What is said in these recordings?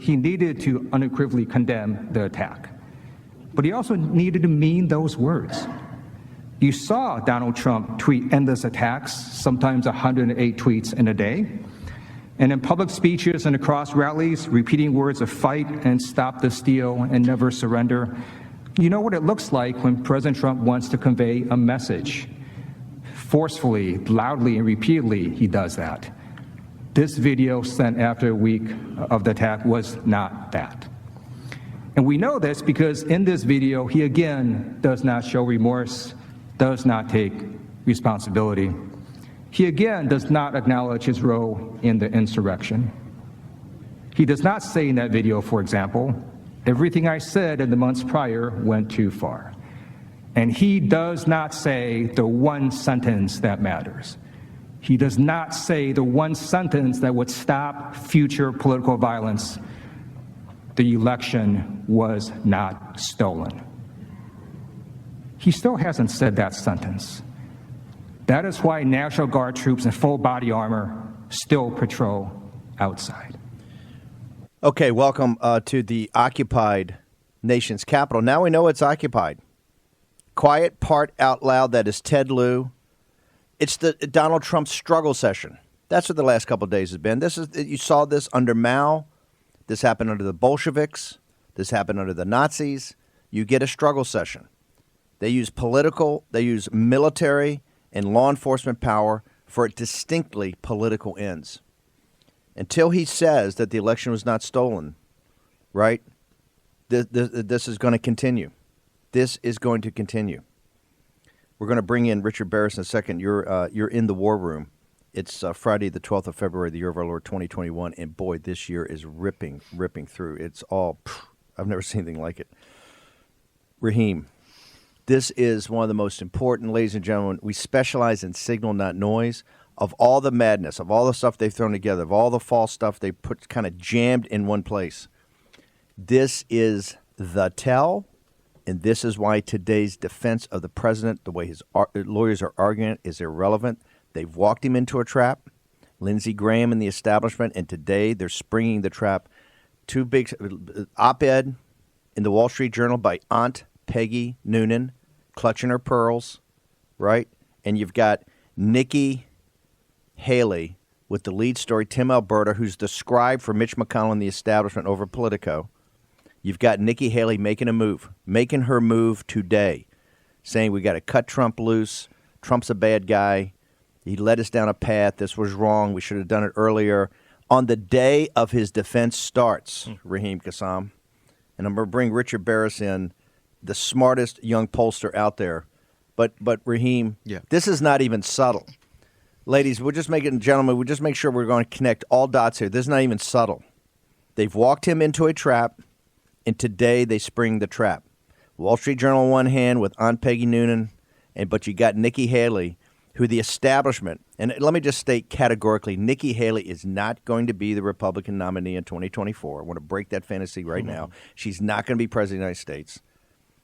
he needed to unequivocally condemn the attack. But he also needed to mean those words. You saw Donald Trump tweet endless attacks, sometimes 108 tweets in a day. And in public speeches and across rallies, repeating words of fight and stop the steal and never surrender. You know what it looks like when President Trump wants to convey a message. Forcefully, loudly, and repeatedly, he does that. This video sent after a week of the attack was not that. And we know this because in this video, he again does not show remorse, does not take responsibility. He again does not acknowledge his role in the insurrection. He does not say in that video, for example, everything I said in the months prior went too far. And he does not say the one sentence that matters. He does not say the one sentence that would stop future political violence. The election was not stolen. He still hasn't said that sentence. That is why National Guard troops in full body armor still patrol outside. Okay, welcome to the occupied nation's capital. Now we know it's occupied. Quiet part out loud, that is Ted Lieu. It's the Donald Trump struggle session. That's what the last couple of days has been. You saw this under Mao. This happened under the Bolsheviks. This happened under the Nazis. You get a struggle session. They use military and law enforcement power for distinctly political ends. Until he says that the election was not stolen, right, this is going to continue. This is going to continue. We're going to bring in Richard Baris in a second. You're in the war room. It's Friday, the 12th of February, the year of our Lord 2021, and boy, this year is ripping through. It's all, I've never seen anything like it. Raheem, this is one of the most important, ladies and gentlemen. We specialize in signal, not noise. Of all the madness, of all the stuff they've thrown together, of all the false stuff they put kind of jammed in one place, this is the tell, and this is why today's defense of the president, the way his lawyers are arguing it, is irrelevant. They've walked him into a trap, Lindsey Graham and the establishment, and today they're springing the trap. Two big op-ed in the Wall Street Journal by Aunt Peggy Noonan, clutching her pearls, right? And you've got Nikki Haley with the lead story, Tim Alberta, who's the scribe for Mitch McConnell and the establishment over Politico. You've got Nikki Haley making her move today, saying we got to cut Trump loose. Trump's a bad guy. He led us down a path. This was wrong. We should have done it earlier. On the day of his defense starts, Raheem Kassam, and I'm going to bring Richard Baris in, the smartest young pollster out there. But Raheem, This is not even subtle. Ladies, gentlemen, we'll just make sure we're going to connect all dots here. This is not even subtle. They've walked him into a trap, and today they spring the trap. Wall Street Journal on one hand with Aunt Peggy Noonan, but you got Nikki Haley, who the establishment, and let me just state categorically, Nikki Haley is not going to be the Republican nominee in 2024. I want to break that fantasy right now. She's not going to be president of the United States.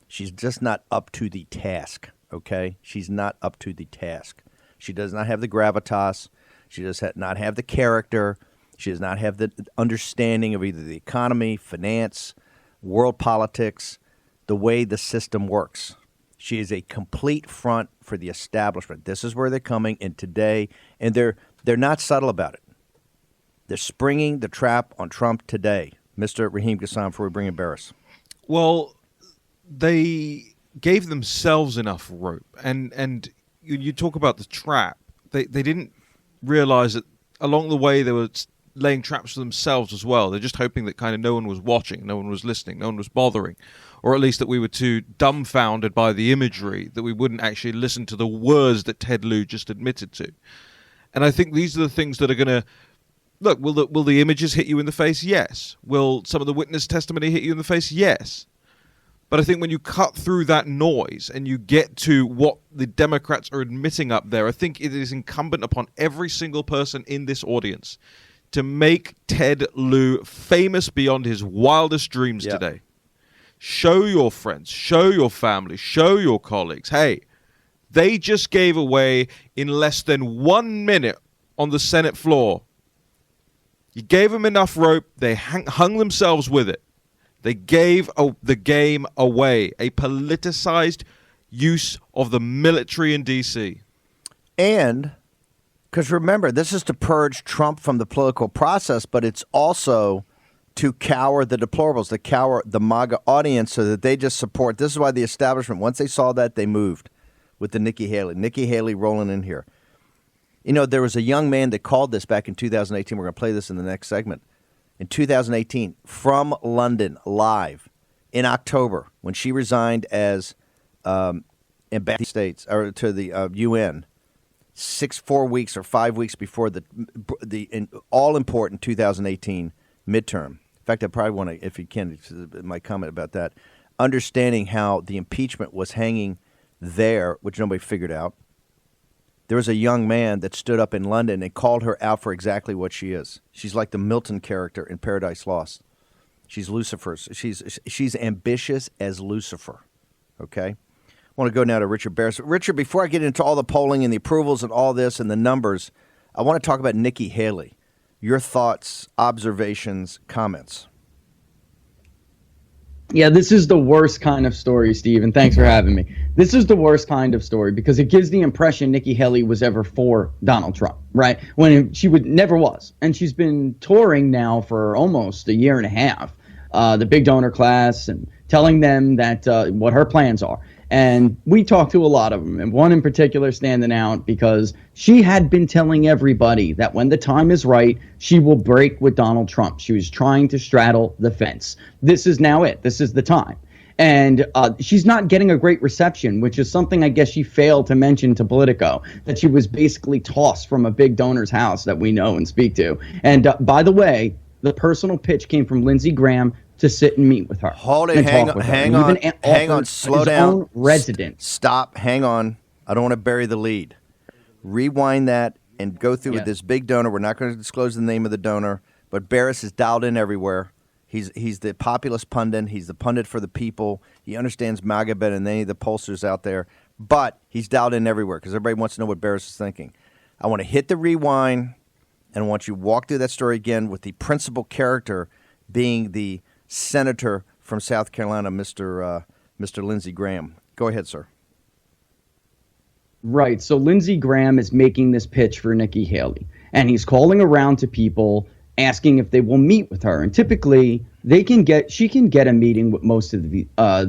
She's just not up to the task, okay? She's not up to the task. She does not have the gravitas. She does not have the character. She does not have the understanding of either the economy, finance, world politics, the way the system works. She is a complete front for the establishment. This is where they're coming in today, and they're not subtle about it. They're springing the trap on Trump today. Mr. Raheem Kassam, before we bring in Baris. Well, they gave themselves enough rope, and you talk about the trap. They didn't realize that along the way they were laying traps for themselves as well. They're just hoping that kind of no one was watching, no one was listening, no one was bothering, or at least that we were too dumbfounded by the imagery that we wouldn't actually listen to the words that Ted Lieu just admitted to. And I think these are the things that are going to look. Will the images hit you in the face? Yes. Will some of the witness testimony hit you in the face? Yes. But I think when you cut through that noise and you get to what the Democrats are admitting up there, I think it is incumbent upon every single person in this audience to make Ted Lieu famous beyond his wildest dreams today. Show your friends, show your family, show your colleagues, hey, they just gave away in less than 1 minute on the Senate floor, You gave them enough rope. They hung themselves with it. They gave the game away. A politicized use of the military in D.C. And because remember, this is to purge Trump from the political process, but it's also to cower the deplorables, to cower the MAGA audience so that they just support. This is why the establishment, once they saw that, they moved with the Nikki Haley. Nikki Haley rolling in here. You know, there was a young man that called this back in 2018. We're going to play this in the next segment. In 2018, from London, live, in October, when she resigned as ambassador States or to the UN, 4 weeks or 5 weeks before the all-important 2018 midterm. In fact, I probably want to, if you can, my comment about that, understanding how the impeachment was hanging there, which nobody figured out. There was a young man that stood up in London and called her out for exactly what she is. She's like the Milton character in Paradise Lost. She's Lucifer's. She's ambitious as Lucifer. Okay? I want to go now to Richard Baris. Richard, before I get into all the polling and the approvals and all this and the numbers, I want to talk about Nikki Haley. Your thoughts, observations, comments. Yeah, this is the worst kind of story, Steve, and thanks for having me. This is the worst kind of story because it gives the impression Nikki Haley was ever for Donald Trump, right? When she never was. And she's been touring now for almost a year and a half, the big donor class, and telling them that what her plans are. And we talked to a lot of them, and one in particular standing out because she had been telling everybody that when the time is right, she will break with Donald Trump. She was trying to straddle the fence. This is now it. This is the time. And she's not getting a great reception, which is something I guess she failed to mention to Politico, that she was basically tossed from a big donor's house that we know and speak to. And by the way, the personal pitch came from Lindsey Graham to sit and meet with her. Hold it, hang on, slow down. Own resident. Stop, hang on. I don't want to bury the lead. Rewind that and go through with this big donor. We're not going to disclose the name of the donor, but Baris is dialed in everywhere. He's the populist pundit. He's the pundit for the people. He understands MAGA better than any of the pollsters out there, but he's dialed in everywhere because everybody wants to know what Baris is thinking. I want to hit the rewind, and I want you to walk through that story again with the principal character being the Senator from South Carolina, Mr. Lindsey Graham. Go ahead, sir. Right. So Lindsey Graham is making this pitch for Nikki Haley, and he's calling around to people asking if they will meet with her. And typically, she can get a meeting with most of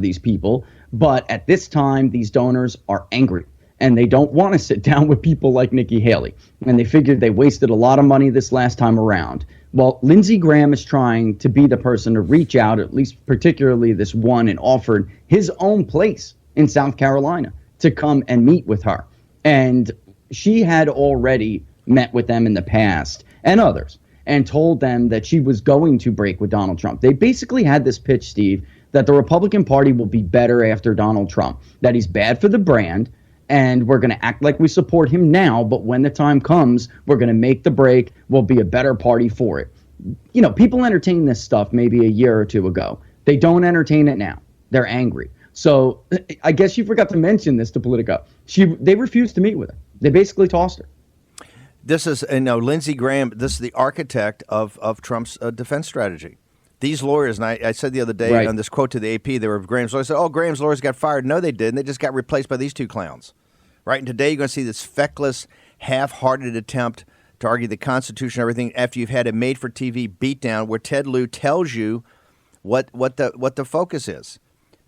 these people, but at this time, these donors are angry. And they don't want to sit down with people like Nikki Haley. And they figured they wasted a lot of money this last time around. Well, Lindsey Graham is trying to be the person to reach out, at least particularly this one, and offered his own place in South Carolina to come and meet with her. And she had already met with them in the past and others and told them that she was going to break with Donald Trump. They basically had this pitch, Steve, that the Republican Party will be better after Donald Trump, that he's bad for the brand, and we're going to act like we support him now, but when the time comes, we're going to make the break. We'll be a better party for it. You know, people entertained this stuff maybe a year or two ago. They don't entertain it now. They're angry. So I guess you forgot to mention this to Politico. They refused to meet with her. They basically tossed her. This is, Lindsey Graham, this is the architect of Trump's defense strategy. These lawyers, and I said the other day on this quote to the AP, they were Graham's lawyers. I said, Graham's lawyers got fired. No, they didn't. They just got replaced by these two clowns. Right? And today you're going to see this feckless, half-hearted attempt to argue the Constitution and everything after you've had a made-for-TV beatdown where Ted Lieu tells you what the focus is.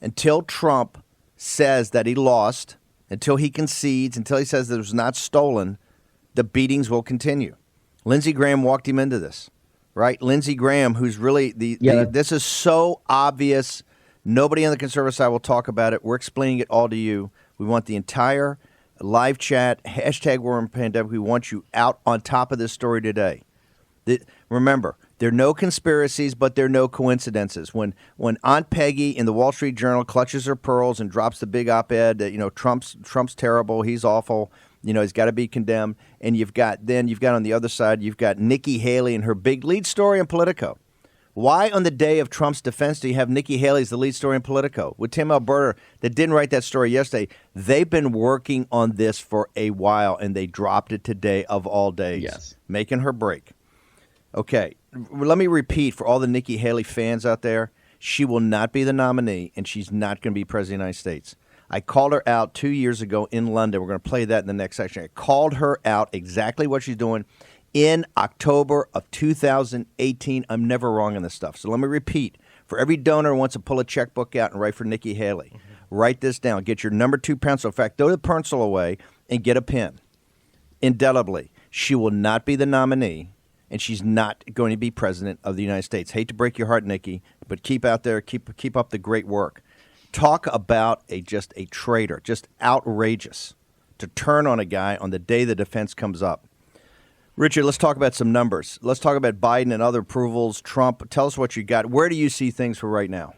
Until Trump says that he lost, until he concedes, until he says that it was not stolen, the beatings will continue. Lindsey Graham walked him into this. Right? Lindsey Graham, who's really this is so obvious. Nobody on the conservative side will talk about it. We're explaining it all to you. We want the entire live chat, #WarRoomPandemic. We want you out on top of this story today. Remember, there are no conspiracies, but there are no coincidences. When Aunt Peggy in the Wall Street Journal clutches her pearls and drops the big op-ed that Trump's terrible, he's awful. He's got to be condemned. And you've got on the other side, you've got Nikki Haley and her big lead story in Politico. Why on the day of Trump's defense do you have Nikki Haley as the lead story in Politico? With Tim Alberta, that didn't write that story yesterday. They've been working on this for a while, and they dropped it today of all days. Yes. Making her break. Okay, let me repeat for all the Nikki Haley fans out there. She will not be the nominee, and she's not going to be president of the United States. I called her out 2 years ago in London. We're going to play that in the next section. I called her out exactly what she's doing in October of 2018. I'm never wrong on this stuff. So let me repeat. For every donor who wants to pull a checkbook out and write for Nikki Haley, write this down. Get your number 2 pencil. In fact, throw the pencil away and get a pen. Indelibly, she will not be the nominee, and she's not going to be president of the United States. Hate to break your heart, Nikki, but keep out there, keep up the great work. Talk about just a traitor, just outrageous to turn on a guy on the day the defense comes up. Richard, let's talk about some numbers. Let's talk about Biden and other approvals. Trump, tell us what you got. Where do you see things for right now?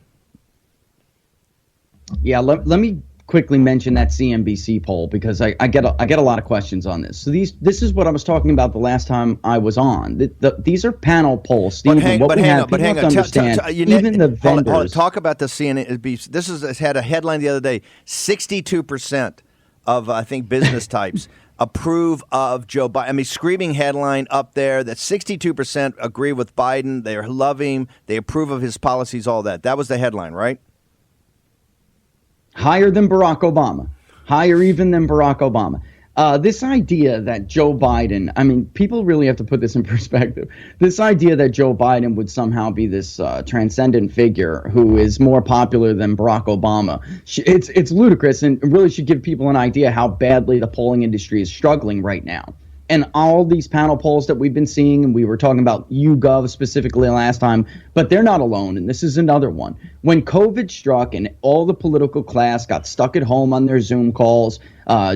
Yeah, let me quickly mention that CNBC poll because I get a lot of questions on this. So this is what I was talking about the last time I was on. These are panel polls, Steve. But hang on. Even the vendors. Hold on. Talk about the CNN. This has had a headline the other day. 62% of, I think, business types approve of Joe Biden. I mean, screaming headline up there that 62% agree with Biden. They love him. They approve of his policies, all that. That was the headline, right? Higher than Barack Obama. Higher even than Barack Obama. This idea that Joe Biden, I mean, people really have to put this in perspective. This idea that Joe Biden would somehow be this transcendent figure who is more popular than Barack Obama, it's ludicrous and really should give people an idea how badly the polling industry is struggling right now. And all these panel polls that we've been seeing, and we were talking about YouGov specifically last time, but they're not alone, and this is another one. When COVID struck and all the political class got stuck at home on their Zoom calls,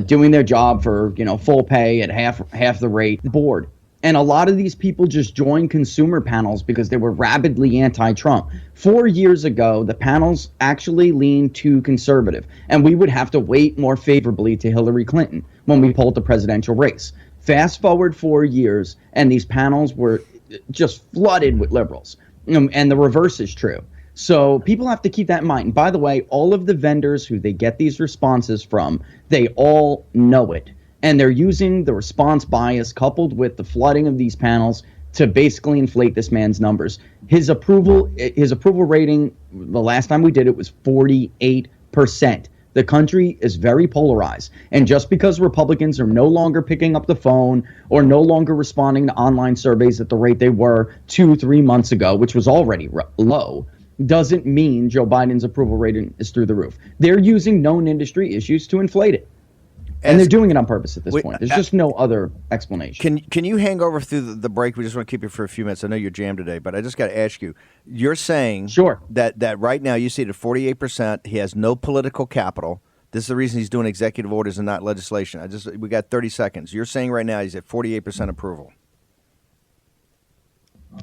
doing their job for full pay at half the rate, bored. And a lot of these people just joined consumer panels because they were rabidly anti-Trump. 4 years ago, the panels actually leaned too conservative, and we would have to weight more favorably to Hillary Clinton when we polled the presidential race. Fast forward 4 years, and these panels were just flooded with liberals. And the reverse is true. So people have to keep that in mind. And by the way, all of the vendors who they get these responses from, they all know it. And they're using the response bias coupled with the flooding of these panels to basically inflate this man's numbers. His approval rating, the last time we did it, was 48%. The country is very polarized. And just because Republicans are no longer picking up the phone or no longer responding to online surveys at the rate they were 2-3 months ago, which was already low, doesn't mean Joe Biden's approval rating is through the roof. They're using known industry issues to inflate it. And they're doing it on purpose at this point. There's just no other explanation. Can you hang over through the break? We just want to keep you for a few minutes. I know you're jammed today, but I just got to ask you. You're saying sure that right now you see it at 48%. He has no political capital. This is the reason he's doing executive orders and not legislation. We got 30 seconds. You're saying right now he's at 48% approval.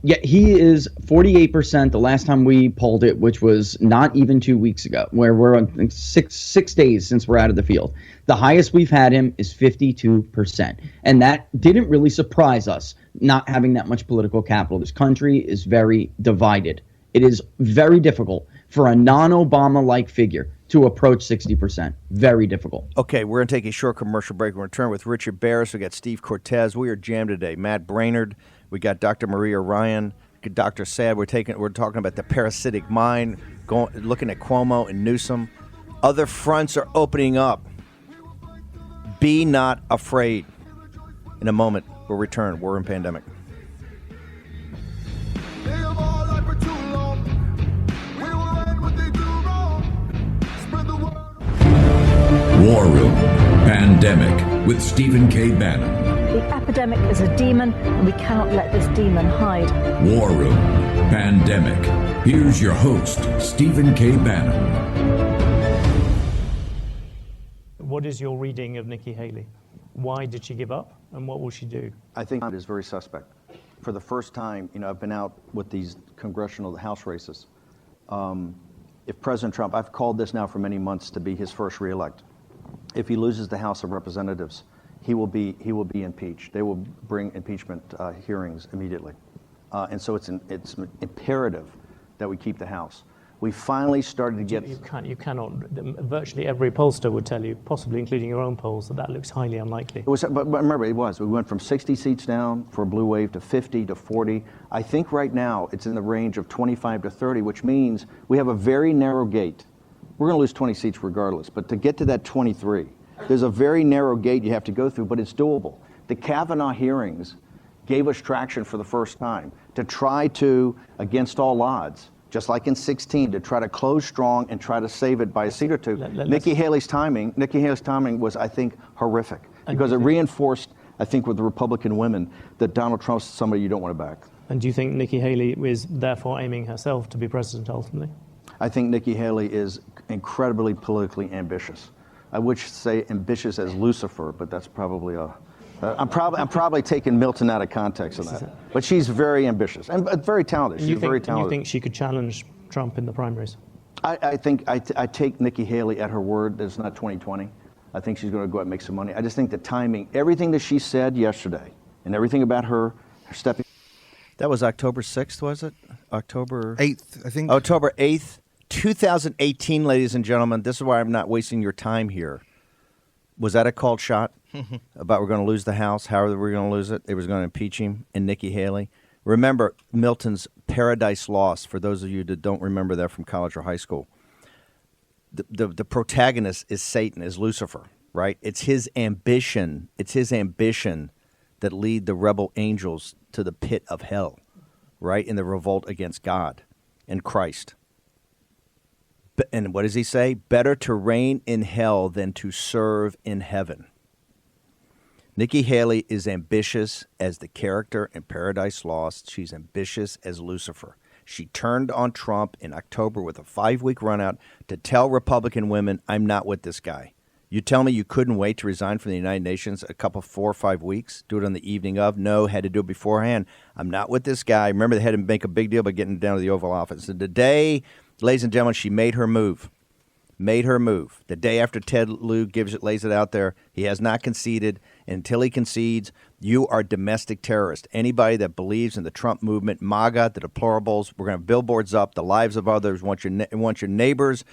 Yeah, he is 48% the last time we polled it, which was not even 2 weeks ago, where we're on six days since we're out of the field. The highest we've had him is 52%. And that didn't really surprise us, not having that much political capital. This country is very divided. It is very difficult for a non-Obama-like figure to approach 60%. Very difficult. Okay, we're going to take a short commercial break. We're going to return with Richard Baris. We got Steve Cortes. We are jammed today. Matt Braynard. We got Dr. Maria Ryan. Dr. Sad. We're talking about the parasitic mind, looking at Cuomo and Newsom. Other fronts are opening up. Be not afraid. In a moment, we'll return. We're in pandemic. War Room Pandemic with Stephen K. Bannon. The epidemic is a demon, and we cannot let this demon hide. War Room Pandemic. Here's your host, Stephen K. Bannon. What is your reading of Nikki Haley? Why did she give up, and what will she do? I think it is very suspect. For the first time, I've been out with these congressional House races. If President Trump, I've called this now for many months to be his first reelect. If he loses the House of Representatives, he will be impeached. They will bring impeachment hearings immediately, and so it's imperative that we keep the House. We finally started to get. You cannot. Virtually every pollster would tell you, possibly including your own polls, that looks highly unlikely. It was, but remember, it was. We went from 60 seats down for a blue wave to 50 to 40. I think right now it's in the range of 25 to 30, which means we have a very narrow gate. We're going to lose 20 seats regardless, but to get to that 23, there's a very narrow gate you have to go through, but it's doable. The Kavanaugh hearings gave us traction for the first time to try to, against all odds, just like in 16, to try to close strong and try to save it by a seat or two. Nikki Haley's timing was, I think, horrific because it reinforced, I think, with the Republican women that Donald Trump's somebody you don't want to back. And do you think Nikki Haley is therefore aiming herself to be president ultimately? I think Nikki Haley is incredibly politically ambitious. I would say ambitious as Lucifer, but that's probably I'm probably taking Milton out of context on that. But she's very ambitious and very talented. She's very talented. You think she could challenge Trump in the primaries? I think I take Nikki Haley at her word that it's not 2020. I think she's going to go out and make some money. I just think the timing, everything that she said yesterday, and everything about her stepping. That was October 6th, was it? October 8th, I think. October 8th, 2018, ladies and gentlemen. This is why I'm not wasting your time here. Was that a called shot about we're going to lose the House? How are we going to lose it? They was going to impeach him and Nikki Haley. Remember Milton's Paradise Lost, for those of you that don't remember that from college or high school. The protagonist is Satan, is Lucifer, right? It's his ambition. It's his ambition that lead the rebel angels to the pit of hell, right? In the revolt against God and Christ. And what does he say? Better to reign in hell than to serve in heaven. Nikki Haley is ambitious as the character in Paradise Lost. She's ambitious as Lucifer. She turned on Trump in October with a 5-week run out to tell Republican women, I'm not with this guy. You tell me you couldn't wait to resign from the United Nations a couple, 4 or 5 weeks, do it on the evening of? No, had to do it beforehand. I'm not with this guy. Remember, they had to make a big deal by getting down to the Oval Office. And today, ladies and gentlemen, she made her move. Made her move. The day after Ted Lieu lays it out there, he has not conceded. Until he concedes, you are domestic terrorist. Anybody that believes in the Trump movement, MAGA, the deplorables, we're going to have billboards up, the lives of others, want your neighbors,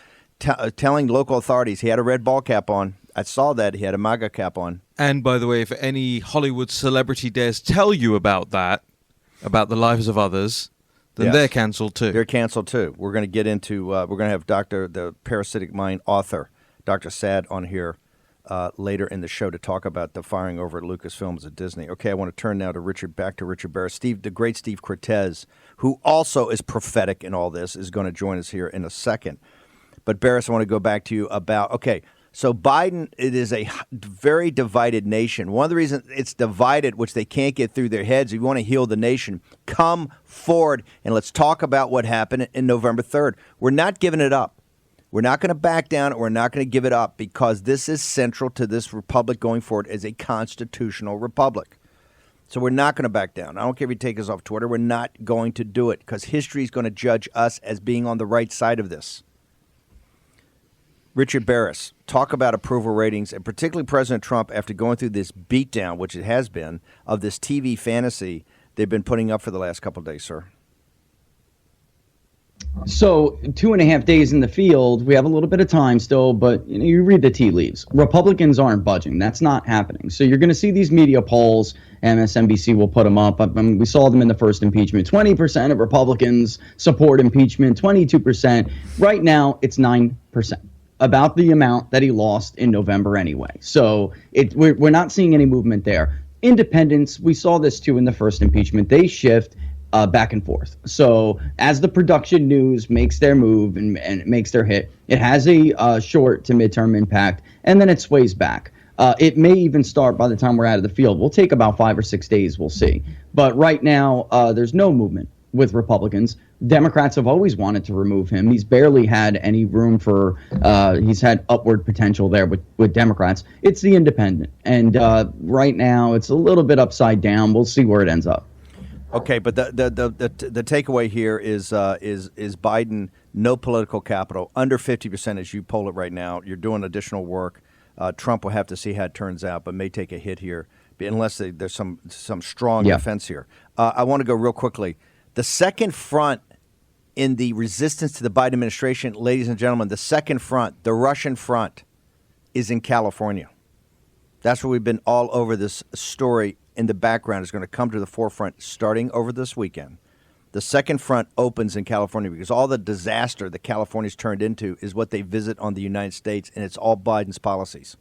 telling local authorities. He had a red ball cap on. I saw that. He had a MAGA cap on. And by the way, if any Hollywood celebrity dares tell you about that, about the lives of others, then Yes. they're canceled too. They're canceled too. We're going to get into, we're going to have the Parasitic Mind author, Dr. Sad, on here later in the show to talk about the firing over at Lucasfilms at Disney. Okay, I want to turn now to Richard Baris. The great Steve Cortes, who also is prophetic in all this, is going to join us here in a second. But Baris, I want to go back to you about, okay, so Biden, it is a very divided nation. One of the reasons it's divided, which they can't get through their heads, if you want to heal the nation, come forward and let's talk about what happened in November 3rd. We're not giving it up. We're not going to back down. We're not going to give it up because this is central to this republic going forward as a constitutional republic. So we're not going to back down. I don't care if you take us off Twitter. We're not going to do it because history is going to judge us as being on the right side of this. Richard Baris, talk about approval ratings, and particularly President Trump, after going through this beatdown, which it has been, of this TV fantasy they've been putting up for the last couple of days, sir. So 2.5 days in the field, we have a little bit of time still, but you read the tea leaves. Republicans aren't budging. That's not happening. So you're going to see these media polls. MSNBC will put them up. I mean, we saw them in the first impeachment. 20% of Republicans support impeachment, 22%. Right now, it's 9%. About the amount that he lost in November anyway. So we're not seeing any movement there. Independents, we saw this too in the first impeachment. They shift back and forth. So as the production news makes their move and makes their hit, it has a short to midterm impact, and then it sways back. It may even start by the time we're out of the field. We'll take about 5 or 6 days, we'll see. But right now, there's no movement with Republicans. Democrats have always wanted to remove him. He's barely had any room for, he's had upward potential there with Democrats. It's the independent. And right now, it's a little bit upside down. We'll see where it ends up. Okay, but the takeaway here is Biden, no political capital, under 50% as you poll it right now. You're doing additional work. Trump will have to see how it turns out, but may take a hit here unless there's some strong defense here. I want to go real quickly. The second front in the resistance to the Biden administration, ladies and gentlemen, the second front, the Russian front, is in California. That's where we've been all over this story in the background is going to come to the forefront starting over this weekend. The second front opens in California because all the disaster that California's turned into is what they visit on the United States, and it's all Biden's policies.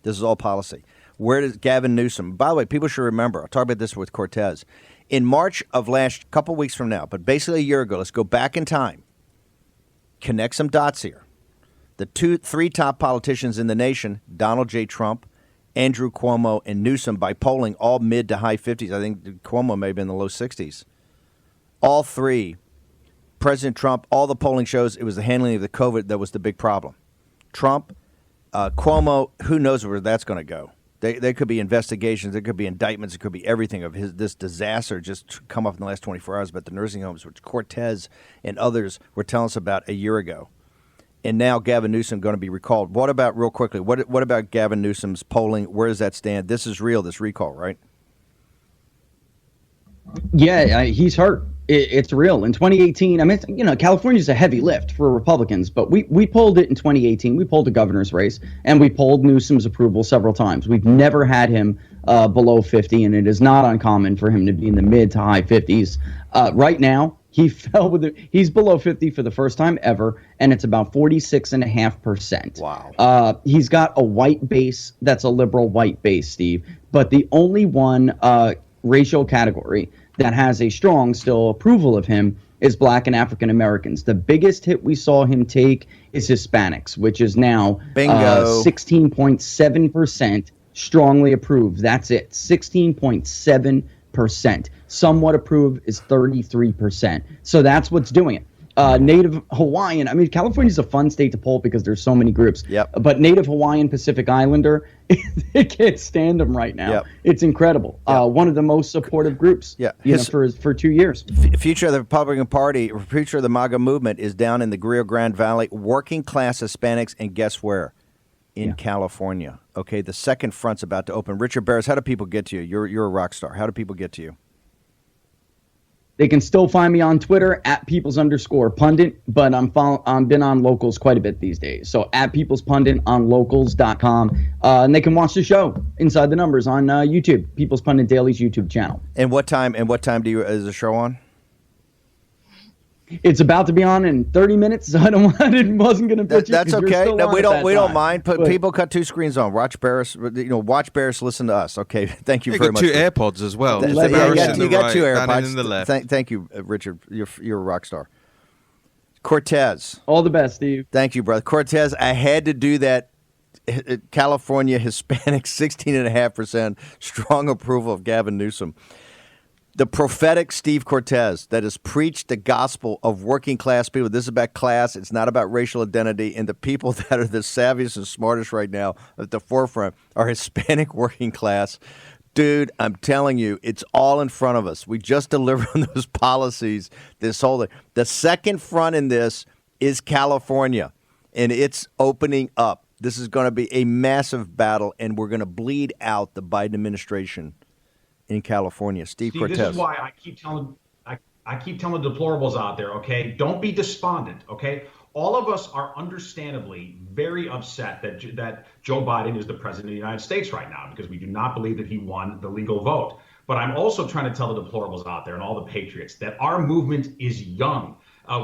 This is all policy. Where does Gavin Newsom? By the way, people should remember, I'll talk about this with Cortes. In March of last, couple weeks from now, but basically a year ago, let's go back in time, connect some dots here. The three top politicians in the nation, Donald J. Trump, Andrew Cuomo, and Newsom, by polling all mid to high 50s. I think Cuomo may have been in the low 60s. All three, President Trump, all the polling shows it was the handling of the COVID that was the big problem. Trump, Cuomo, who knows where that's going to go. There could be investigations, there could be indictments, it could be everything of this disaster just come up in the last 24 hours about the nursing homes, which Cortes and others were telling us about a year ago. And now Gavin Newsom going to be recalled. What about, real quickly, what about Gavin Newsom's polling? Where does that stand? This is real, this recall, right? Yeah, he's hurt. It's real. In 2018, I mean, California's a heavy lift for Republicans, but we polled it in 2018. We polled the governor's race, and we polled Newsom's approval several times. We've never had him below 50, and it is not uncommon for him to be in the mid to high 50s. Right now, he's below 50 for the first time ever, and it's about 46.5%. Wow. He's got a white base that's a liberal white base, Steve, but the only one racial category that has a strong still approval of him is Black and African Americans. The biggest hit we saw him take is Hispanics, which is now 16.7% strongly approved. That's it, 16.7%. Somewhat approved is 33%. So that's what's doing it. Native Hawaiian, I mean, California's a fun state to poll because there's so many groups. Yep. But Native Hawaiian Pacific Islander, they can't stand them right now. Yep. It's incredible. Yep. One of the most supportive groups for 2 years. Future of the Republican Party, future of the MAGA movement is down in the Rio Grande Valley, working class Hispanics, and guess where? In California. Okay, the second front's about to open. Richard Baris, how do people get to you? You're a rock star. How do people get to you? They can still find me on Twitter at @peoples_pundit, but I'm been on Locals quite a bit these days. So at @peoplespundit on locals.com, and they can watch the show Inside the Numbers on YouTube, People's Pundit Daily's YouTube channel. And what time is the show on? It's about to be on in 30 minutes, so I wasn't going to pitch it. That's okay. No, we don't mind. People cut two screens on. Watch Baris. Watch Baris. Listen to us. Okay. Thank you very much. You got two AirPods as well. You got two AirPods. Bannon in the left. Thank you, Richard. You're a rock star. Cortes. All the best, Steve. Thank you, brother. Cortes, I had to do that. California Hispanic, 16.5% strong approval of Gavin Newsom. The prophetic Steve Cortes that has preached the gospel of working class people. This is about class. It's not about racial identity. And the people that are the savviest and smartest right now at the forefront are Hispanic working class. Dude, I'm telling you, it's all in front of us. We just delivered on those policies. This whole thing. The second front in this is California, and it's opening up. This is going to be a massive battle, and we're going to bleed out the Biden administration in California. Steve Cortes. This is why I keep telling the deplorables out there, okay? Don't be despondent, okay? All of us are understandably very upset that Joe Biden is the president of the United States right now because we do not believe that he won the legal vote. But I'm also trying to tell the deplorables out there and all the patriots that our movement is young.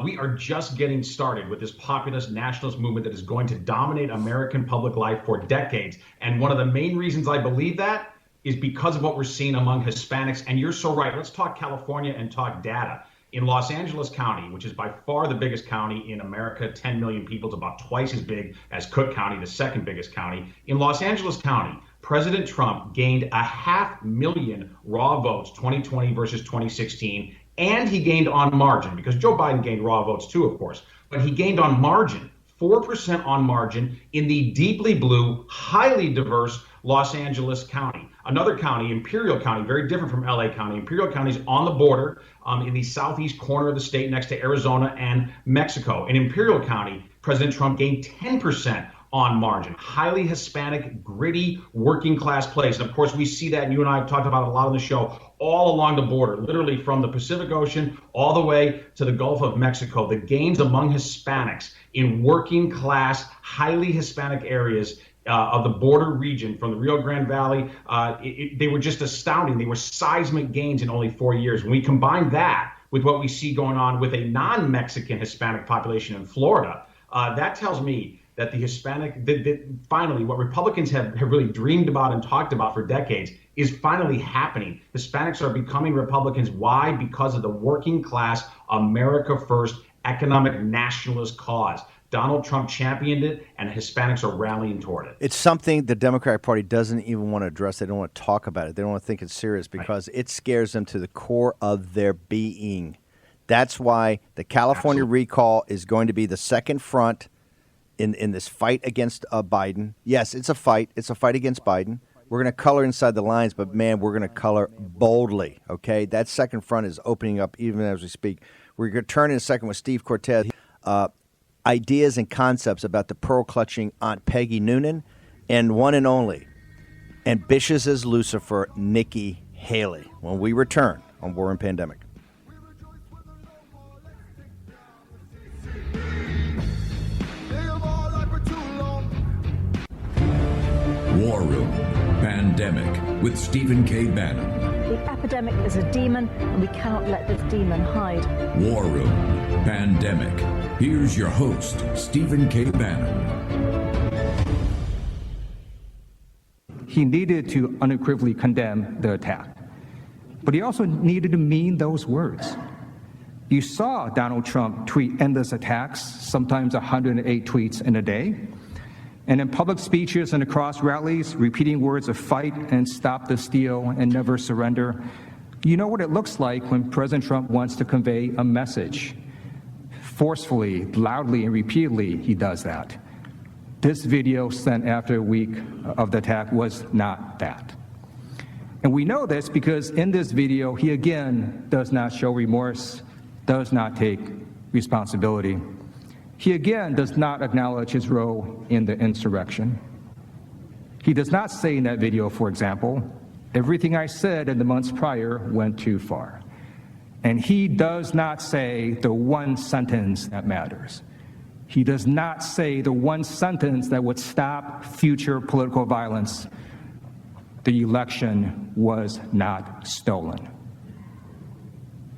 We are just getting started with this populist nationalist movement that is going to dominate American public life for decades. And one of the main reasons I believe that is because of what we're seeing among Hispanics. And you're so right. Let's talk California and talk data. In Los Angeles County, which is by far the biggest county in America, 10 million people, it's about twice as big as Cook County, the second biggest county. In Los Angeles County, President Trump gained 500,000 raw votes, 2020 versus 2016, and he gained on margin, because Joe Biden gained raw votes too, of course, but he gained on margin, 4% on margin in the deeply blue, highly diverse Los Angeles County. Another county, Imperial County, very different from LA County. Imperial County is on the border in the southeast corner of the state next to Arizona and Mexico. In Imperial County, President Trump gained 10% on margin, highly Hispanic, gritty, working class place. And of course, we see that, and you and I have talked about it a lot on the show, all along the border, literally from the Pacific Ocean all the way to the Gulf of Mexico. The gains among Hispanics in working class, highly Hispanic areas of the border region from the Rio Grande Valley, they were just astounding. They were seismic gains in only 4 years. When we combine that with what we see going on with a non-Mexican Hispanic population in Florida, that tells me that the Hispanic, finally, what Republicans have really dreamed about and talked about for decades is finally happening. Hispanics are becoming Republicans. Why? Because of the working class, America First, economic nationalist cause. Donald Trump championed it, and Hispanics are rallying toward it. It's something the Democratic Party doesn't even want to address. They don't want to talk about it. They don't want to think it's serious because it scares them to the core of their being. That's why the California recall is going to be the second front in this fight against Biden. Yes, it's a fight. It's a fight against Biden. We're going to color inside the lines, but, man, we're going to color boldly, okay? That second front is opening up even as we speak. We're going to turn in a second with Steve Cortes. Ideas and concepts about the pearl-clutching Aunt Peggy Noonan and one and only, ambitious as Lucifer, Nikki Haley, when we return on War and Pandemic. War Room Pandemic with Stephen K. Bannon. The epidemic is a demon, and we cannot let this demon hide. War Room Pandemic. Here's your host, Stephen K. Bannon. He needed to unequivocally condemn the attack, but he also needed to mean those words. You saw Donald Trump tweet endless attacks, sometimes 108 tweets in a day, and in public speeches and across rallies, repeating words of fight and stop the steal and never surrender. You know what it looks like when President Trump wants to convey a message. Forcefully, loudly, and repeatedly, he does that. This video sent after a week of the attack was not that. And we know this because in this video, he again does not show remorse, does not take responsibility. He again does not acknowledge his role in the insurrection. He does not say in that video, for example, everything I said in the months prior went too far. And he does not say the one sentence that matters. He does not say the one sentence that would stop future political violence. The election was not stolen.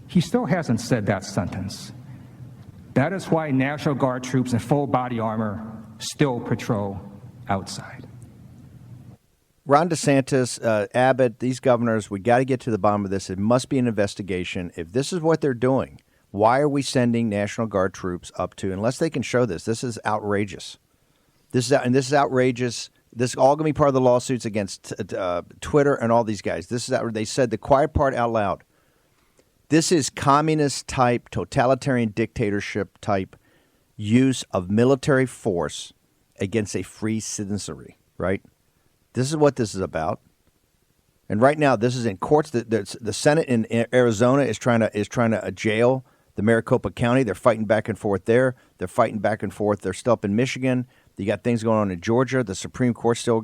He still hasn't said that sentence. That is why National Guard troops in full body armor still patrol outside. Ron DeSantis, Abbott, these governors, we got to get to the bottom of this. It must be an investigation. If this is what they're doing, why are we sending National Guard troops up to, unless they can show this? This is outrageous. This is outrageous. This is all going to be part of the lawsuits against Twitter and all these guys. This is they said the quiet part out loud. This is communist type, totalitarian dictatorship type use of military force against a free citizenry, right? This is what this is about. And right now, this is in courts. The Senate in Arizona is trying to jail the Maricopa County. They're fighting back and forth there. They're fighting back and forth. They're still up in Michigan. You got things going on in Georgia. The Supreme Court still.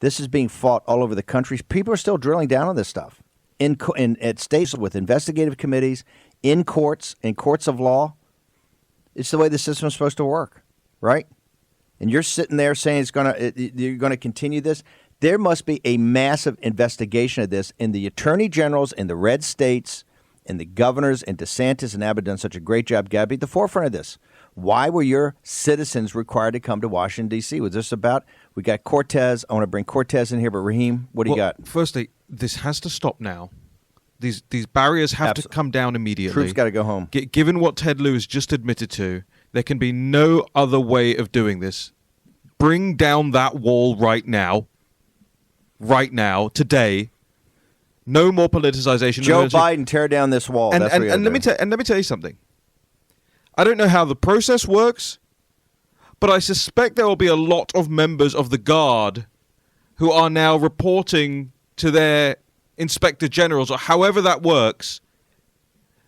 This is being fought all over the country. People are still drilling down on this stuff at states with investigative committees, in courts of law. It's the way the system is supposed to work, right? And you're sitting there saying you're going to continue this. There must be a massive investigation of this, and the attorney generals in the red states and the governors and DeSantis and Abbott done such a great job, Gabby, at the forefront of this. Why were your citizens required to come to Washington, D.C.? Was this about, we got Cortes. I want to bring Cortes in here, but Raheem, what do you got? Firstly, this has to stop now. These barriers have to come down immediately. Troops got to go home. Given what Ted Lieu just admitted to, there can be no other way of doing this. Bring down that wall right now, today. No more politicization. Joe Biden, tear down this wall. And let me tell you something. I don't know how the process works, but I suspect there will be a lot of members of the Guard who are now reporting to their inspector generals, or however that works.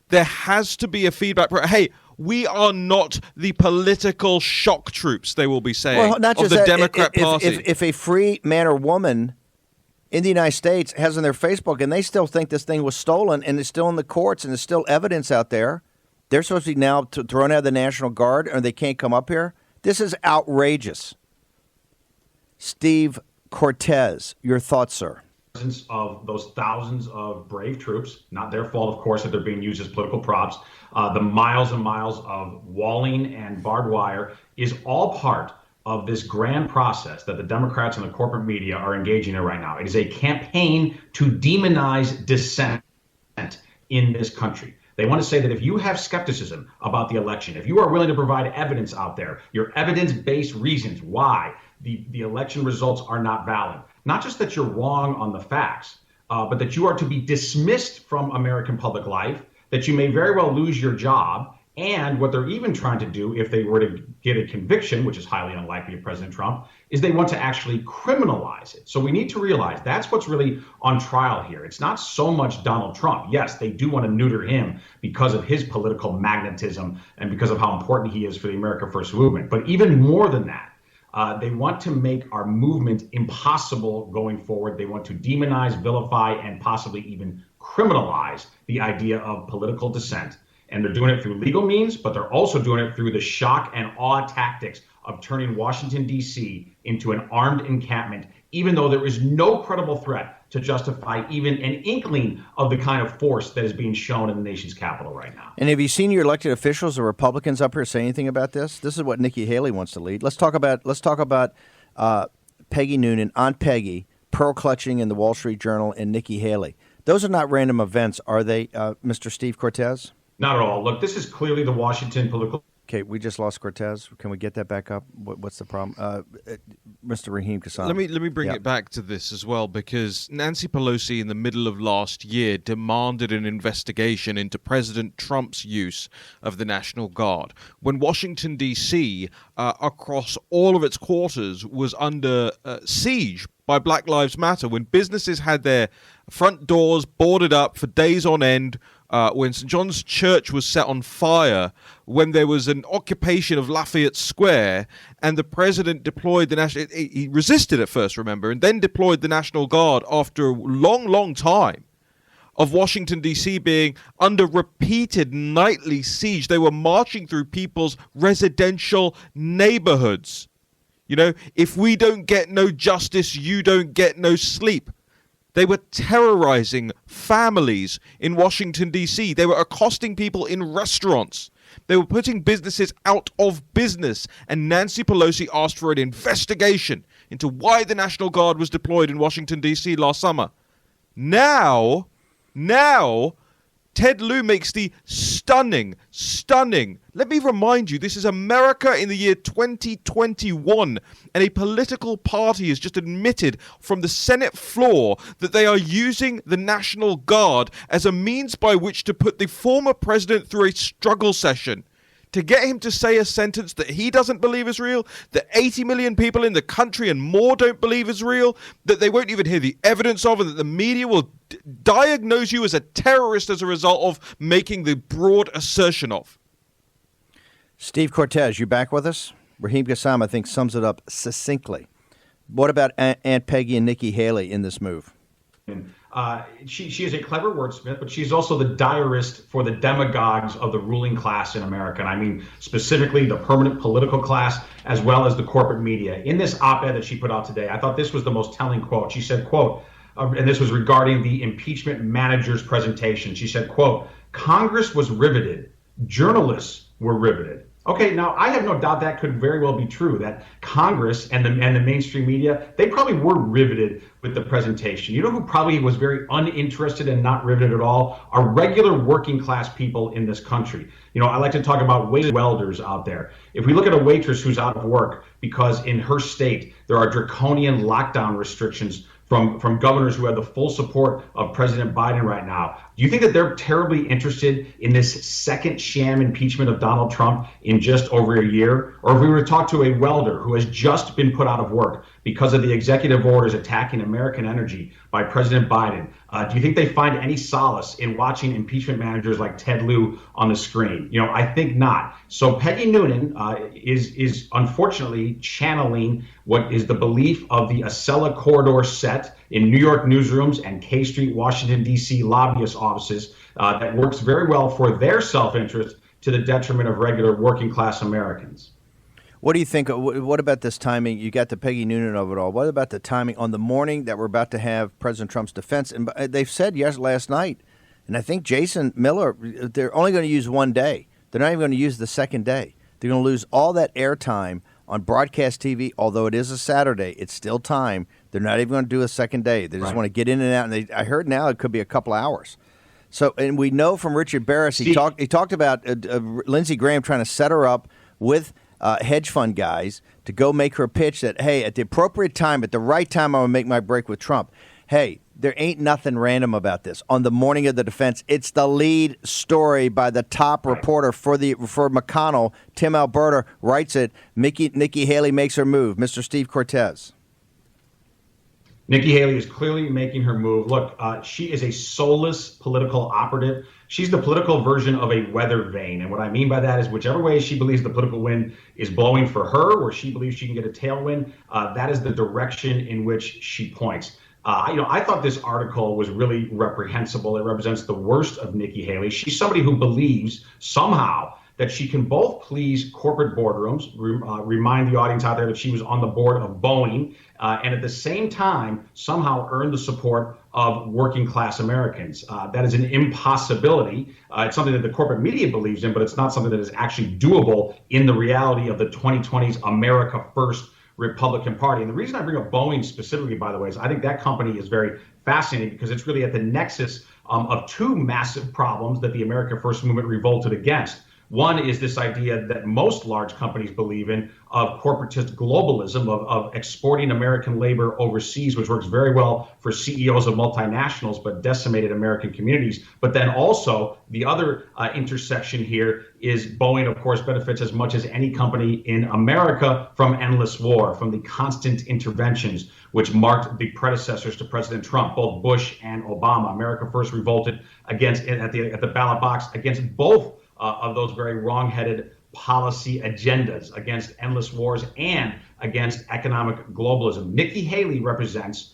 There has to be a feedback. Hey, We are not the political shock troops, they will be saying, Well, not of just the that, Democrat if, Party. If a free man or woman in the United States has on their Facebook and they still think this thing was stolen and it's still in the courts and there's still evidence out there, they're supposed to be now thrown out of the National Guard or they can't come up here? This is outrageous. Steve Cortes, your thoughts, sir? Of those thousands of brave troops, not their fault, of course, that they're being used as political props. The miles and miles of walling and barbed wire is all part of this grand process that the Democrats and the corporate media are engaging in right now. It is a campaign to demonize dissent in this country. They want to say that if you have skepticism about the election, if you are willing to provide evidence out there, your evidence-based reasons why the election results are not valid, not just that you're wrong on the facts, but that you are to be dismissed from American public life, that you may very well lose your job, and what they're even trying to do if they were to get a conviction, which is highly unlikely of President Trump, is they want to actually criminalize it. So we need to realize that's what's really on trial here. It's not so much Donald Trump. Yes, they do want to neuter him because of his political magnetism and because of how important he is for the America First movement. But even more than that, they want to make our movement impossible going forward. They want to demonize, vilify, and possibly even criminalize the idea of political dissent. And they're doing it through legal means, but they're also doing it through the shock and awe tactics of turning Washington, D.C. into an armed encampment, even though there is no credible threat to justify even an inkling of the kind of force that is being shown in the nation's capital right now. And have you seen your elected officials or Republicans up here say anything about this? This is what Nikki Haley wants to lead. Let's talk about Peggy Noonan, Aunt Peggy, pearl clutching in the Wall Street Journal, and Nikki Haley. Those are not random events, are they, Mr. Steve Cortes? Not at all. Look, this is clearly the Washington political. Okay, we just lost Cortes. Can we get that back up? What's the problem? Mr. Raheem Kassam. Let me bring it back to this as well, because Nancy Pelosi in the middle of last year demanded an investigation into President Trump's use of the National Guard. When Washington, D.C., across all of its quarters, was under siege by Black Lives Matter, when businesses had their front doors boarded up for days on end, when St. John's Church was set on fire, when there was an occupation of Lafayette Square, and the president deployed the National... He resisted at first, remember, and then deployed the National Guard after a long, long time of Washington, D.C. being under repeated nightly siege. They were marching through people's residential neighborhoods. You know, if we don't get no justice, you don't get no sleep. They were terrorizing families in Washington, D.C. They were accosting people in restaurants. They were putting businesses out of business. And Nancy Pelosi asked for an investigation into why the National Guard was deployed in Washington, D.C. last summer. Now, Ted Lieu makes the stunning, let me remind you, this is America in the year 2021, and a political party has just admitted from the Senate floor that they are using the National Guard as a means by which to put the former president through a struggle session, to get him to say a sentence that he doesn't believe is real, that 80 million people in the country and more don't believe is real, that they won't even hear the evidence of, and that the media will diagnose you as a terrorist as a result of making the broad assertion of. Steve Cortes, you back with us? Raheem Kassam, I think, sums it up succinctly. What about Aunt Peggy and Nikki Haley in this move? She is a clever wordsmith, but she's also the diarist for the demagogues of the ruling class in America. And I mean specifically the permanent political class as well as the corporate media. In this op-ed that she put out today, I thought this was the most telling quote. She said, quote, and this was regarding the impeachment manager's presentation. She said, quote, "Congress was riveted. Journalists were riveted." Okay, now I have no doubt that could very well be true, that Congress and the mainstream media, they probably were riveted with the presentation. You know who probably was very uninterested and not riveted at all? Are regular working class people in this country. You know, I like to talk about wage welders out there. If we look at a waitress who's out of work because in her state there are draconian lockdown restrictions from governors who have the full support of President Biden right now, Do you think that they're terribly interested in this second sham impeachment of Donald Trump in just over a year? Or if we were to talk to a welder who has just been put out of work because of the executive orders attacking American energy by President Biden, do you think they find any solace in watching impeachment managers like Ted Lieu on the screen? I think not. So Peggy Noonan is unfortunately channeling what is the belief of the Acela corridor set in New York newsrooms and K Street, Washington, D.C. lobbyist offices that works very well for their self-interest to the detriment of regular working class Americans. What do you think? What about this timing? You got the Peggy Noonan of it all. What about the timing on the morning that we're about to have President Trump's defense? And they've said last night, and I think Jason Miller, they're only going to use one day. They're not even going to use the second day. They're going to lose all that airtime on broadcast TV. Although it is a Saturday, it's still time. They're not even going to do a second day. They just want to get in and out. And I heard now it could be a couple hours. So, and we know from Richard Baris, he talked about Lindsey Graham trying to set her up with hedge fund guys to go make her a pitch that, hey, at the appropriate time, at the right time, I'm going to make my break with Trump. Hey, there ain't nothing random about this. On the morning of the defense, it's the lead story by the top reporter for McConnell. Tim Alberta writes it. Nikki Haley makes her move. Mr. Steve Cortes. Nikki Haley is clearly making her move. Look, she is a soulless political operative. She's the political version of a weather vane. And what I mean by that is whichever way she believes the political wind is blowing for her, or she believes she can get a tailwind, that is the direction in which she points. I thought this article was really reprehensible. It represents the worst of Nikki Haley. She's somebody who believes somehow that she can both please corporate boardrooms, remind the audience out there that she was on the board of Boeing, and at the same time somehow earn the support of working class Americans. That is an impossibility. It's something that the corporate media believes in, but it's not something that is actually doable in the reality of the 2020s America First Republican Party. And the reason I bring up Boeing specifically, by the way, is I think that company is very fascinating because it's really at the nexus of two massive problems that the America First movement revolted against. One is this idea that most large companies believe in of corporatist globalism, of exporting American labor overseas, which works very well for CEOs of multinationals, but decimated American communities. But then also the other intersection here is Boeing, of course, benefits as much as any company in America from endless war, from the constant interventions which marked the predecessors to President Trump, both Bush and Obama. America First revolted against at the ballot box against both of those very wrong-headed policy agendas, against endless wars and against economic globalism. Nikki Haley represents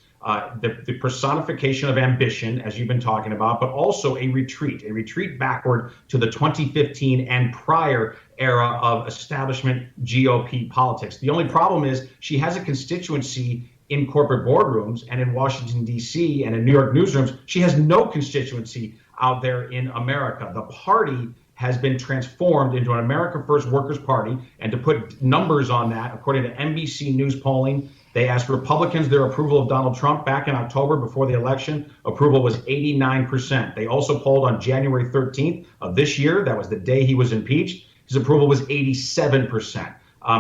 the personification of ambition, as you've been talking about, but also a retreat backward to the 2015 and prior era of establishment GOP politics. The only problem is she has a constituency in corporate boardrooms and in Washington, D.C. and in New York newsrooms. She has no constituency out there in America. The party has been transformed into an America First Workers' Party. And to put numbers on that, according to NBC News polling, they asked Republicans their approval of Donald Trump back in October before the election. Approval was 89%. They also polled on January 13th of this year. That was the day he was impeached. His approval was 87%.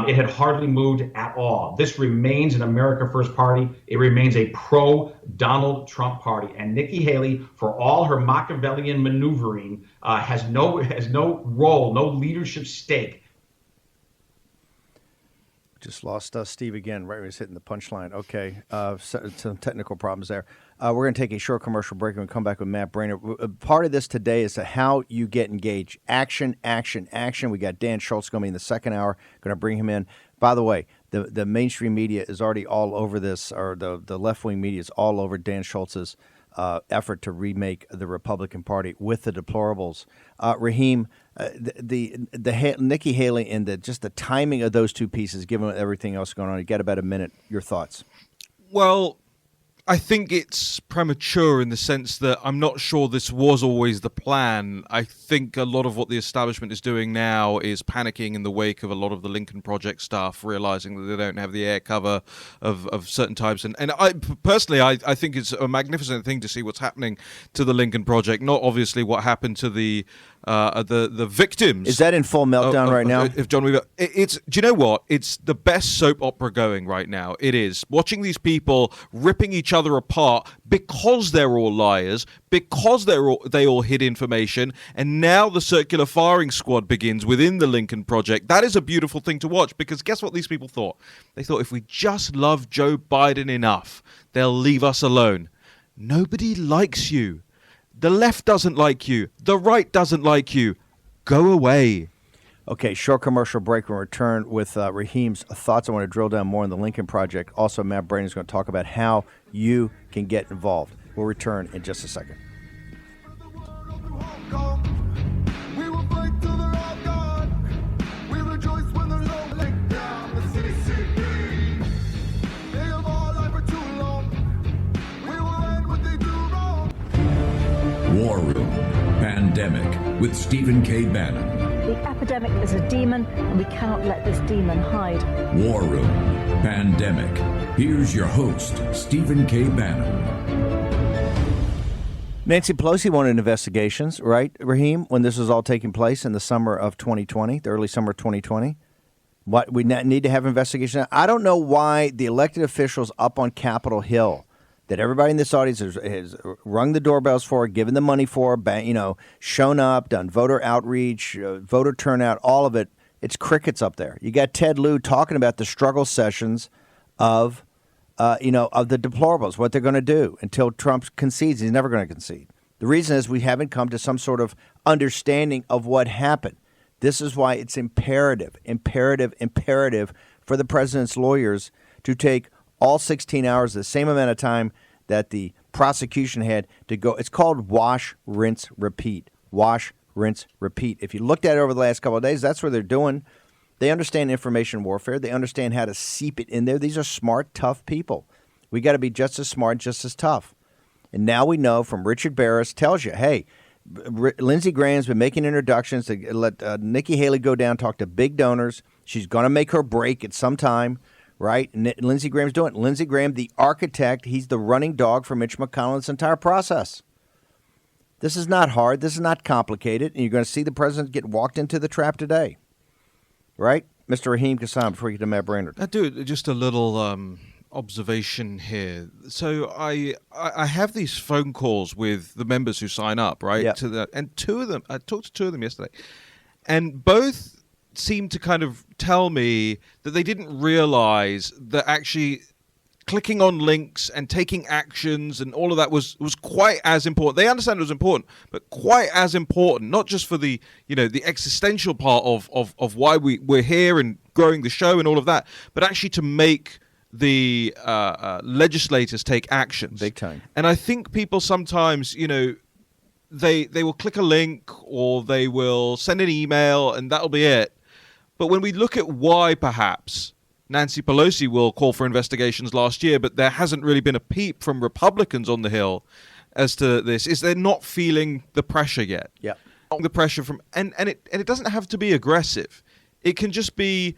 It had hardly moved at all. This remains an America First Party. It remains a pro-Donald Trump party. And Nikki Haley, for all her Machiavellian maneuvering, has no role, no leadership stake. Just lost Steve again, right when he's hitting the punchline. Okay, some technical problems there. We're going to take a short commercial break and we'll come back with Matt Braynard. Part of this today is how you get engaged. Action, action, action. We got Dan Schultz going to be in the second hour. Going to bring him in. By the way, the mainstream media is already all over this, or the left-wing media is all over Dan Schultz's effort to remake the Republican Party with the deplorables. Raheem, the Nikki Haley and just the timing of those two pieces, given everything else going on, you got about a minute. Your thoughts? Well, I think it's premature in the sense that I'm not sure this was always the plan. I think a lot of what the establishment is doing now is panicking in the wake of a lot of the Lincoln Project stuff, realizing that they don't have the air cover of certain types. And I personally, I think it's a magnificent thing to see what's happening to the Lincoln Project. Not obviously what happened to the the victims. Is that in full meltdown right now? If John Weaver, it's. Do you know what? It's the best soap opera going right now. It is watching these people ripping each other apart because they're all liars, because they all hid information, and now the circular firing squad begins within the Lincoln Project. That is a beautiful thing to watch, because guess what these people thought? They thought, if we just love Joe Biden enough, they'll leave us alone. Nobody likes you. The left doesn't like you. The right doesn't like you. Go away. Okay, short commercial break. We'll return with Raheem's thoughts. I want to drill down more on the Lincoln Project. Also, Matt Braynard is going to talk about how you can get involved. We'll return in just a second. War Room Pandemic with Stephen K. Bannon. The epidemic is a demon, and we cannot let this demon hide. War Room Pandemic. Here's your host, Stephen K. Bannon. Nancy Pelosi wanted investigations, right, Raheem, when this was all taking place in the summer of 2020, the early summer of 2020? What we need to have investigation. I don't know why the elected officials up on Capitol Hill that everybody in this audience has rung the doorbells for, given the money for, shown up, done voter outreach, voter turnout, all of it. It's crickets up there. You got Ted Lieu talking about the struggle sessions of the deplorables, what they're going to do until Trump concedes. He's never going to concede. The reason is we haven't come to some sort of understanding of what happened. This is why it's imperative for the president's lawyers to take all 16 hours, the same amount of time that the prosecution had to go. It's called wash, rinse, repeat. Wash, rinse, repeat. If you looked at it over the last couple of days, that's what they're doing. They understand information warfare. They understand how to seep it in there. These are smart, tough people. We got to be just as smart, just as tough. And now we know from Richard Baris tells you, hey, Lindsey Graham's been making introductions to let Nikki Haley go down, talk to big donors. She's going to make her break at some time. Right? And Lindsey Graham's doing it. Lindsey Graham, the architect, he's the running dog for Mitch McConnell in this entire process. This is not hard. This is not complicated. And you're going to see the president get walked into the trap today. Right? Mr. Raheem Kassam, before you get to Matt Braynard. I do just a little observation here. So I have these phone calls with the members who sign up, right? Yep. And two of them, I talked to two of them yesterday, and both seemed to kind of tell me that they didn't realize that actually clicking on links and taking actions and all of that was quite as important. They understand it was important, but quite as important, not just for the existential part of why we're here and growing the show and all of that, but actually to make the legislators take actions. Big time. And I think people sometimes, they will click a link or they will send an email and that'll be it. But when we look at why perhaps Nancy Pelosi will call for investigations last year, but there hasn't really been a peep from Republicans on the Hill as to this, is they're not feeling the pressure yet. Yeah. The pressure from and it doesn't have to be aggressive. It can just be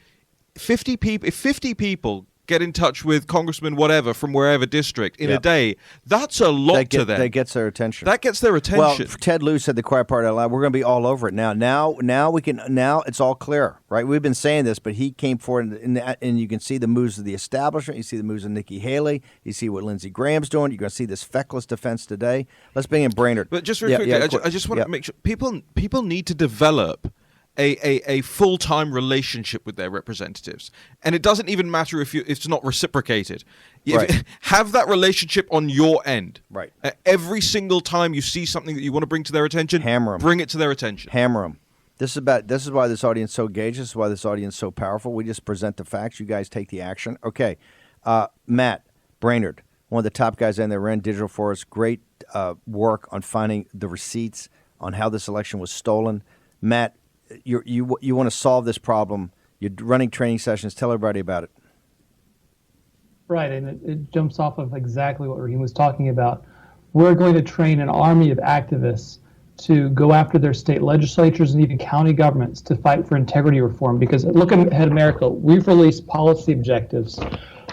50 people. If 50 people get in touch with Congressman whatever from wherever district in a day, that's a lot to them. That gets their attention. That gets their attention. Well, Ted Lieu said the quiet part out loud. We're going to be all over it now. Now we can. Now it's all clear, right? We've been saying this, but he came forward, and you can see the moves of the establishment. You see the moves of Nikki Haley. You see what Lindsey Graham's doing. You're going to see this feckless defense today. Let's bring in Braynard. But just real quickly, I just want to make sure people need to develop a full-time relationship with their representatives, and it doesn't even matter if it's not reciprocated. Right. Have that relationship on your end. Right. Every single time you see something that you want to bring to their attention, hammer them. Bring it to their attention. Hammer them. This is why this audience is so engaged. This is why this audience is so powerful. We just present the facts. You guys take the action. Okay, Matt Braynard, one of the top guys in there, ran digital for us. Great work on finding the receipts on how this election was stolen. Matt, you want to solve this problem. You're running training sessions. Tell everybody about it. Right, and it jumps off of exactly what Raheem was talking about. We're going to train an army of activists to go after their state legislatures and even county governments to fight for integrity reform. Because look at America, we've released policy objectives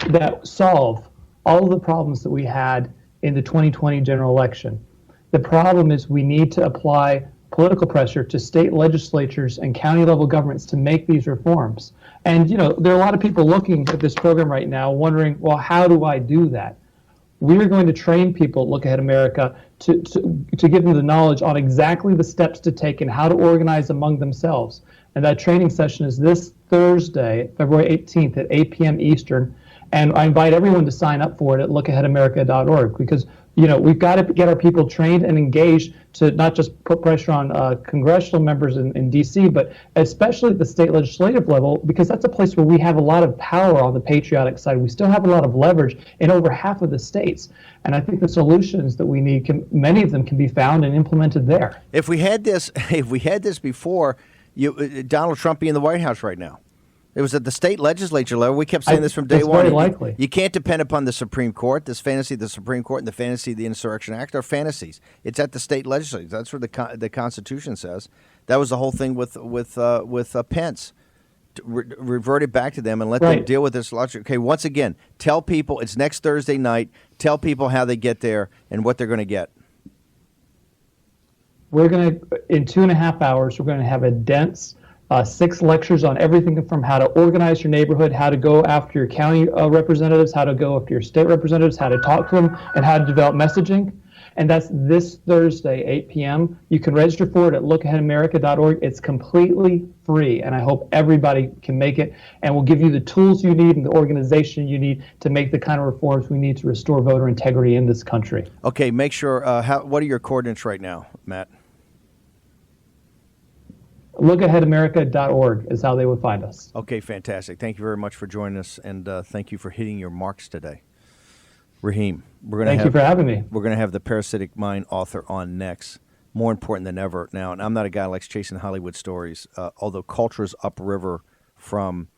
that solve all of the problems that we had in the 2020 general election. The problem is we need to apply political pressure to state legislatures and county level governments to make these reforms. And, there are a lot of people looking at this program right now wondering, well, how do I do that? We're going to train people at Look Ahead America to give them the knowledge on exactly the steps to take and how to organize among themselves. And that training session is this Thursday, February 18th at 8 p.m. Eastern. And I invite everyone to sign up for it at lookaheadamerica.org, because we've got to get our people trained and engaged to not just put pressure on congressional members in D.C., but especially at the state legislative level, because that's a place where we have a lot of power on the patriotic side. We still have a lot of leverage in over half of the states. And I think the solutions that we need, many of them can be found and implemented there. If we had this before, Donald Trump be in the White House right now. It was at the state legislature level. We kept saying this from day one. Very likely. You can't depend upon the Supreme Court. This fantasy of the Supreme Court and the fantasy of the Insurrection Act are fantasies. It's at the state legislature. That's what the Constitution says. That was the whole thing with Pence. Revert it back to them and let them deal with this logic. Okay, once again, tell people it's next Thursday night. Tell people how they get there and what they're going to get. We're going to, in 2.5 hours, we're going to have a dense 6 lectures on everything from how to organize your neighborhood, how to go after your county representatives, how to go after your state representatives, how to talk to them, and how to develop messaging. And that's this Thursday, 8 p.m. You can register for it at lookaheadamerica.org. It's completely free, and I hope everybody can make it. And we'll give you the tools you need and the organization you need to make the kind of reforms we need to restore voter integrity in this country. Okay, make sure, what are your coordinates right now, Matt? Lookaheadamerica.org is how they would find us. Okay, fantastic. Thank you very much for joining us, and thank you for hitting your marks today. Raheem, thank you for having me. We're going to have the Parasitic Mind author on next, more important than ever now. And I'm not a guy who likes chasing Hollywood stories, although culture is upriver from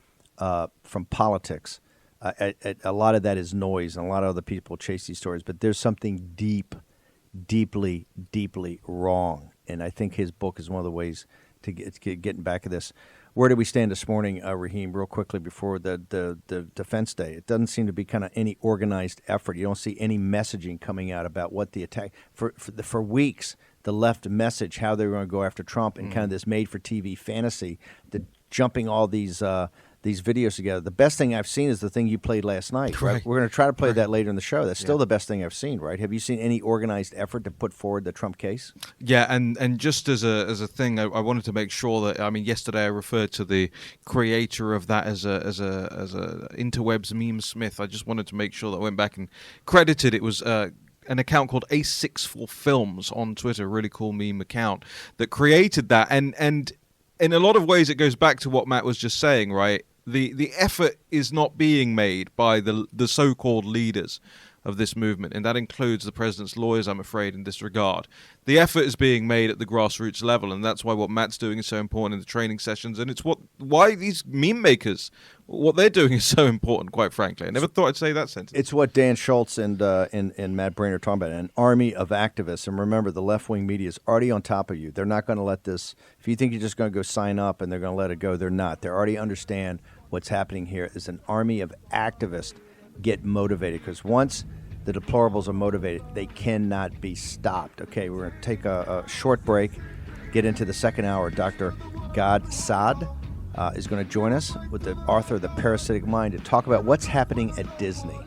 politics. A lot of that is noise, and a lot of other people chase these stories. But there's something deeply, deeply wrong. And I think his book is one of the ways to getting back at this. Where do we stand this morning, Raheem, real quickly before the Defense Day? It doesn't seem to be kind of any organized effort. You don't see any messaging coming out about what the attack for weeks. The left message how they were going to go after Trump and kind of this made-for-TV fantasy, the jumping all these videos together. The best thing I've seen is the thing you played last night. Right? We're going to try to play that later in the show. That's still the best thing I've seen, right? Have you seen any organized effort to put forward the Trump case? Yeah, and just as a thing, I wanted to make sure that, I mean, yesterday I referred to the creator of that as a interwebs meme smith. I just wanted to make sure that I went back and credited it was an account called A64 Films on Twitter, really cool meme account that created that. And in a lot of ways, it goes back to what Matt was just saying, right? The effort is not being made by the so-called leaders of this movement, and that includes the president's lawyers, I'm afraid, in this regard. The effort is being made at the grassroots level, and that's why what Matt's doing is so important in the training sessions, and it's why these meme makers, what they're doing is so important, quite frankly. I never thought I'd say that sentence. It's what Dan Schultz and Matt Braynard are talking about, an army of activists. And remember, the left-wing media is already on top of you. They're not going to let this, if you think you're just going to go sign up and they're going to let it go, they're not. They already understand what's happening here is an army of activists get motivated, because once the deplorables are motivated, they cannot be stopped. Okay, we're going to take a short break, get into the second hour. Dr. Gad Saad is going to join us with the author of The Parasitic Mind to talk about what's happening at Disney.